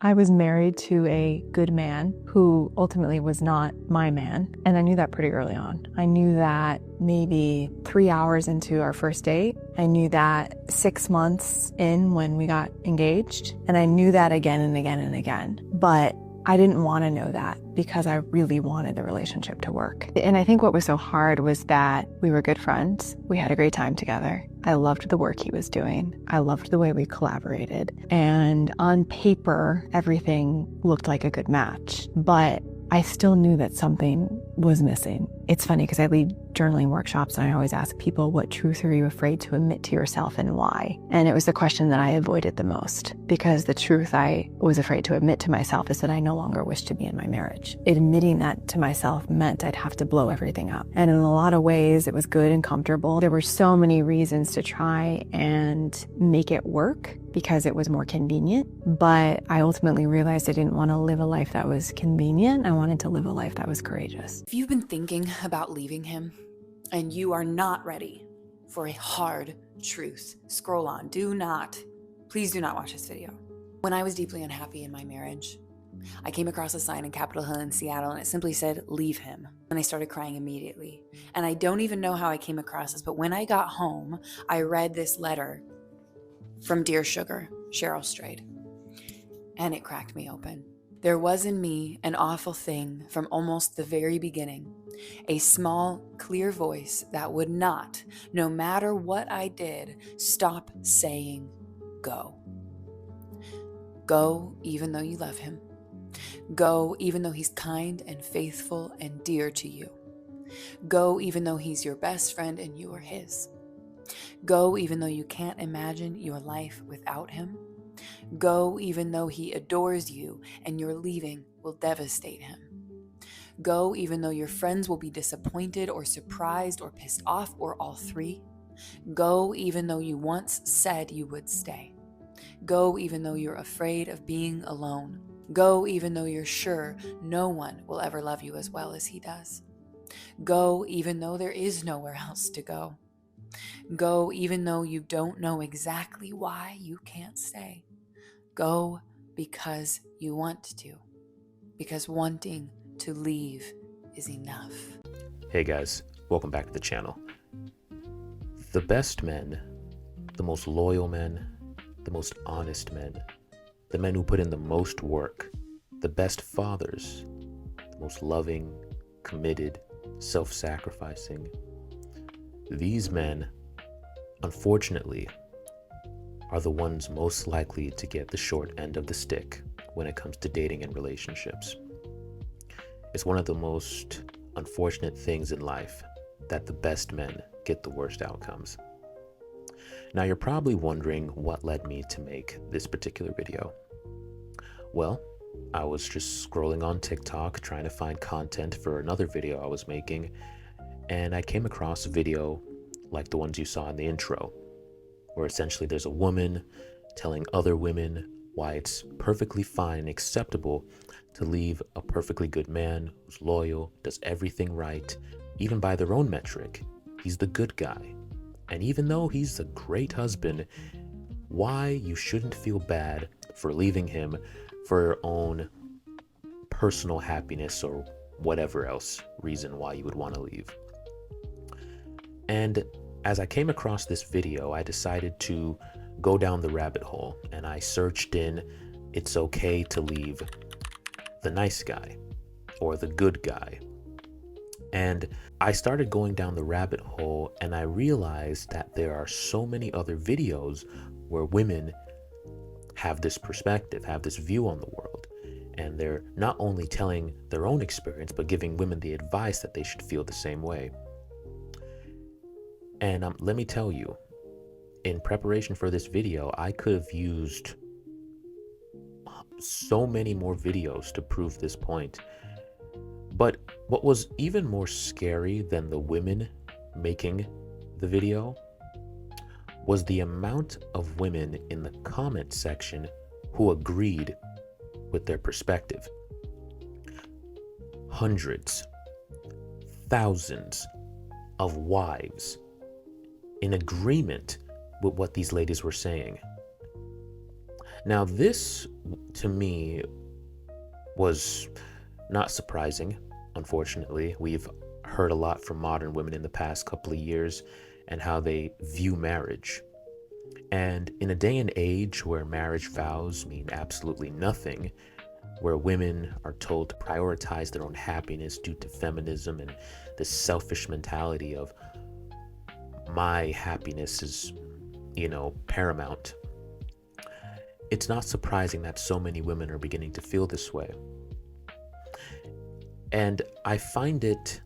I was married to a good man who ultimately was not my man, and I knew that pretty early on. I knew that maybe 3 hours into our first date. I knew that 6 months in when we got engaged, and I knew that again and again and again. But I didn't want to know that because I really wanted the relationship to work. And I think what was so hard was that we were good friends. We had a great time together. I loved the work he was doing. I loved the way we collaborated. And on paper, everything looked like a good match. But I still knew that something was missing. It's funny because I lead journaling workshops and I always ask people, what truth are you afraid to admit to yourself and why? And it was the question that I avoided the most, because the truth I was afraid to admit to myself is that I no longer wish to be in my marriage. Admitting that to myself meant I'd have to blow everything up. And in a lot of ways, it was good and comfortable. There were so many reasons to try and make it work because it was more convenient. But I ultimately realized I didn't want to live a life that was convenient. I wanted to live a life that was courageous. If you've been thinking about leaving him and you are not ready for a hard truth, scroll on. Please do not watch this video. When I was deeply unhappy in my marriage, I came across a sign in Capitol Hill in Seattle and it simply said, "Leave him." And I started crying immediately. And I don't even know how I came across this, but when I got home, I read this letter from Dear Sugar, Cheryl Strayed, and it cracked me open. There was in me an awful thing from almost the very beginning, a small, clear voice that would not, no matter what I did, stop saying, "Go." Go even though you love him. Go even though he's kind and faithful and dear to you. Go even though he's your best friend and you are his. Go even though you can't imagine your life without him. Go even though he adores you and your leaving will devastate him. Go even though your friends will be disappointed or surprised or pissed off or all three. Go even though you once said you would stay. Go even though you're afraid of being alone. Go even though you're sure no one will ever love you as well as he does. Go even though there is nowhere else to go. Go even though you don't know exactly why you can't stay. Go because you want to, because wanting to leave is enough. Hey guys, welcome back to the channel. The best men, the most loyal men, the most honest men, the men who put in the most work, the best fathers, the most loving, committed, self-sacrificing. These men, unfortunately, are the ones most likely to get the short end of the stick when it comes to dating and relationships. It's one of the most unfortunate things in life that the best men get the worst outcomes. Now you're probably wondering what led me to make this particular video. Well, I was just scrolling on TikTok trying to find content for another video I was making, and I came across a video like the ones you saw in the intro, where essentially there's a woman telling other women why it's perfectly fine and acceptable to leave a perfectly good man who's loyal, does everything right, even by their own metric. He's the good guy. And even though he's a great husband, why you shouldn't feel bad for leaving him for your own personal happiness or whatever else reason why you would want to leave. And as I came across this video, I decided to go down the rabbit hole and I searched in, "It's okay to leave the nice guy" or "the good guy." And I started going down the rabbit hole and I realized that there are so many other videos where women have this perspective, have this view on the world. And they're not only telling their own experience, but giving women the advice that they should feel the same way. And let me tell you, in preparation for this video, I could have used so many more videos to prove this point. But what was even more scary than the women making the video was the amount of women in the comment section who agreed with their perspective. Hundreds, thousands of wives in agreement with what these ladies were saying. Now, this to me was not surprising. Unfortunately, we've heard a lot from modern women in the past couple of years and how they view marriage. And in a day and age where marriage vows mean absolutely nothing, where women are told to prioritize their own happiness due to feminism and this selfish mentality of my happiness is, paramount, it's not surprising that so many women are beginning to feel this way. And I find it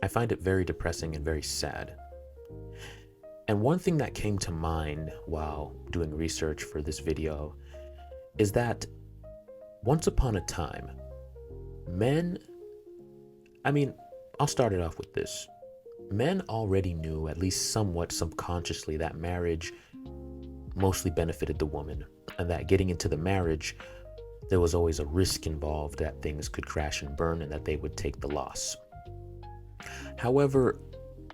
very depressing and very sad. And one thing that came to mind while doing research for this video is that once upon a time, I'll start it off with this. Men already knew, at least somewhat subconsciously, that marriage mostly benefited the woman, and that getting into the marriage, there was always a risk involved that things could crash and burn and that they would take the loss. However,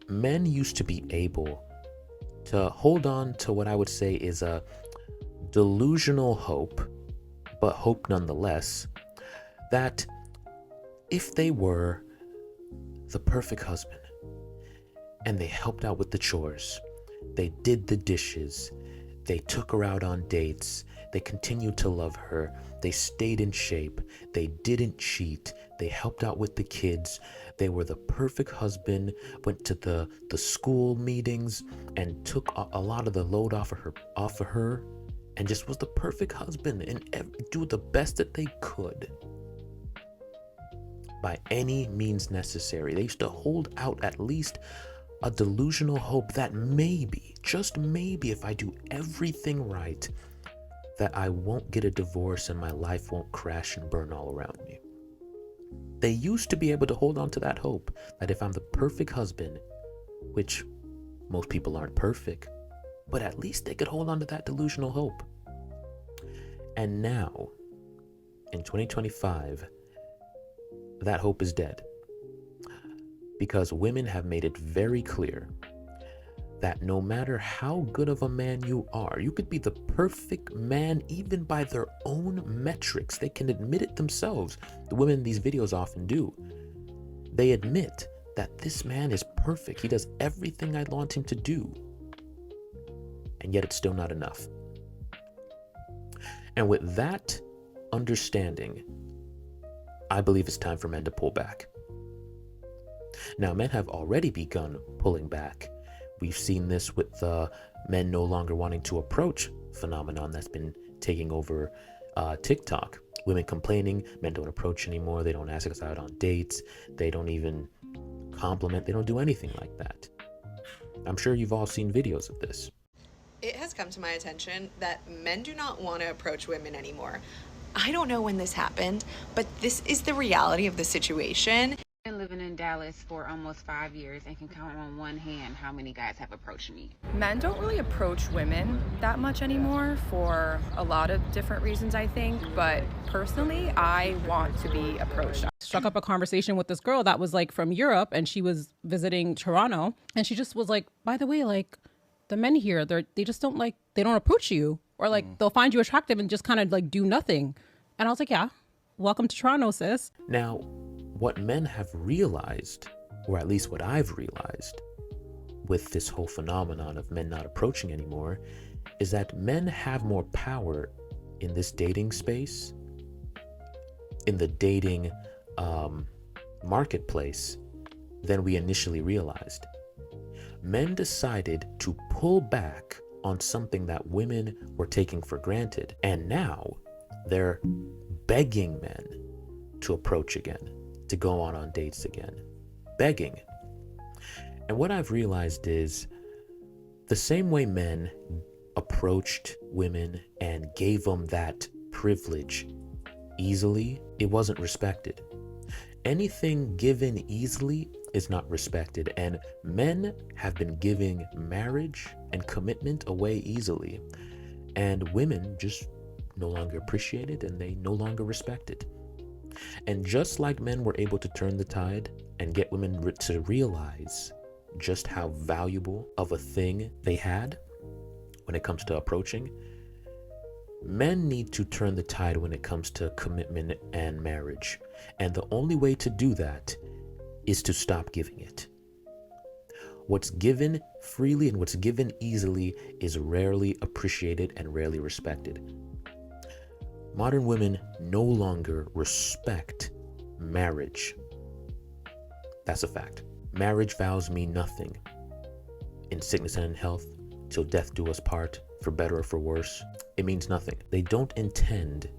men used to be able to hold on to what I would say is a delusional hope, but hope nonetheless, that if they were the perfect husband and they helped out with the chores, they did the dishes, they took her out on dates, they continued to love her, they stayed in shape, they didn't cheat, they helped out with the kids, they were the perfect husband, went to the school meetings and took a lot of the load off of her, and just was the perfect husband and do the best that they could by any means necessary. They used to hold out at least a delusional hope that maybe, just maybe, if I do everything right, that I won't get a divorce and my life won't crash and burn all around me. They used to be able to hold on to that hope that if I'm the perfect husband, which most people aren't perfect, but at least they could hold on to that delusional hope. And now, in 2025, that hope is dead. Because women have made it very clear that no matter how good of a man you are, you could be the perfect man even by their own metrics. They can admit it themselves. The women in these videos often do. They admit that this man is perfect. He does everything I want him to do. And yet it's still not enough. And with that understanding, I believe it's time for men to pull back. Now, men have already begun pulling back. We've seen this with the men no longer wanting to approach phenomenon that's been taking over TikTok. Women complaining, men don't approach anymore. They don't ask us out on dates. They don't even compliment. They don't do anything like that. I'm sure you've all seen videos of this. It has come to my attention that men do not want to approach women anymore. I don't know when this happened, but this is the reality of the situation. I've been living in Dallas for almost 5 years and can count on one hand how many guys have approached me. Men don't really approach women that much anymore for a lot of different reasons, I think. But personally, I want to be approached. Struck up a conversation with this girl that was like from Europe, and she was visiting Toronto, and she just was like, by the way, like the men here, they just don't they don't approach you, or like they'll find you attractive and just kind of like do nothing. And I was like, yeah, welcome to Toronto, sis. Now, what men have realized, or at least what I've realized with this whole phenomenon of men not approaching anymore, is that men have more power in this dating space, in the dating marketplace, than we initially realized. Men decided to pull back on something that women were taking for granted, and now they're begging men to approach again, to go on dates again. Begging. And what I've realized is the same way men approached women and gave them that privilege easily, it wasn't respected. Anything given easily is not respected, and men have been giving marriage and commitment away easily, and women just no longer appreciate it and they no longer respect it. And just like men were able to turn the tide and get women to realize just how valuable of a thing they had when it comes to approaching, Men need to turn the tide when it comes to commitment and marriage. And the only way to do that is to stop giving it. What's given freely and what's given easily is rarely appreciated and rarely respected. Modern women no longer respect marriage. That's a fact. Marriage vows mean nothing. In sickness and in health, till death do us part, for better or for worse, it means nothing. They don't intend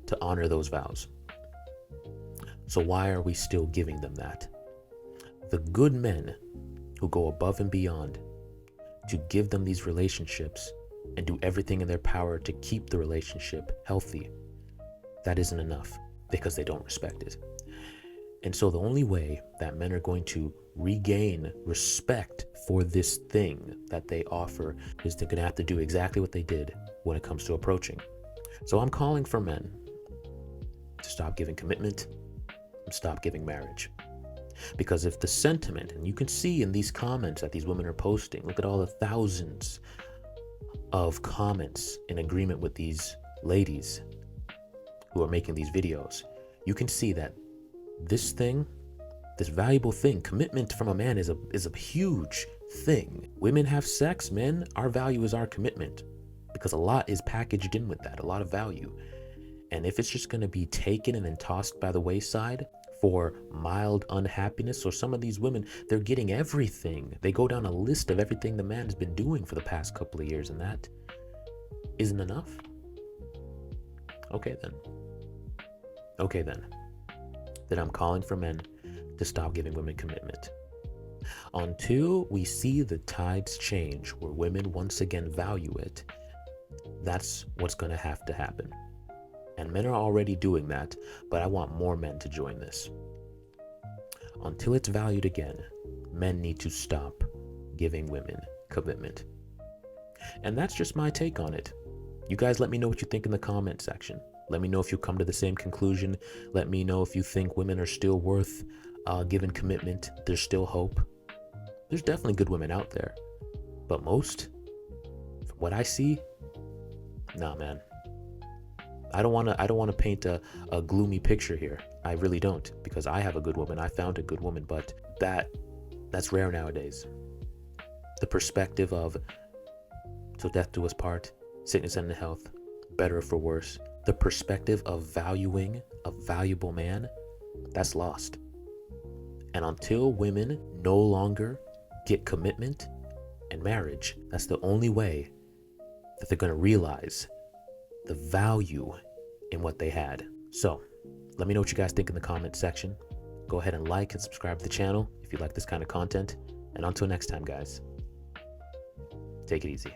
to honor those vows. So why are we still giving them that? The good men who go above and beyond to give them these relationships and do everything in their power to keep the relationship healthy, that isn't enough because they don't respect it. And so the only way that men are going to regain respect for this thing that they offer is they're going to have to do exactly what they did when it comes to approaching. So I'm calling for men to stop giving commitment and stop giving marriage. Because if the sentiment, and you can see in these comments that these women are posting, look at all the thousands of comments in agreement with these ladies who are making these videos, you can see that this thing, this valuable thing, commitment from a man is a huge thing. Women have sex, men, our value is our commitment, because a lot is packaged in with that, a lot of value. And if it's just going to be taken and then tossed by the wayside for mild unhappiness, or some of these women, they're getting everything. They go down a list of everything the man has been doing for the past couple of years, and that isn't enough. Okay then. Then I'm calling for men to stop giving women commitment. Until we see the tides change where women once again value it, that's what's going to have to happen. And men are already doing that, but I want more men to join this. Until it's valued again, men need to stop giving women commitment. And that's just my take on it. You guys let me know what you think in the comment section. Let me know if you come to the same conclusion. Let me know if you think women are still worth giving commitment. There's still hope. There's definitely good women out there. But most, from what I see, nah, man. I don't want to paint a gloomy picture here. I really don't, because I have a good woman. I found a good woman, but that's rare nowadays. The perspective of till death do us part, sickness and in health, better or for worse. The perspective of valuing a valuable man, that's lost. And until women no longer get commitment and marriage, that's the only way that they're going to realize the value in what they had. So let me know what you guys think in the comment section. Go ahead and like and subscribe to the channel if you like this kind of content. And until next time, guys, take it easy.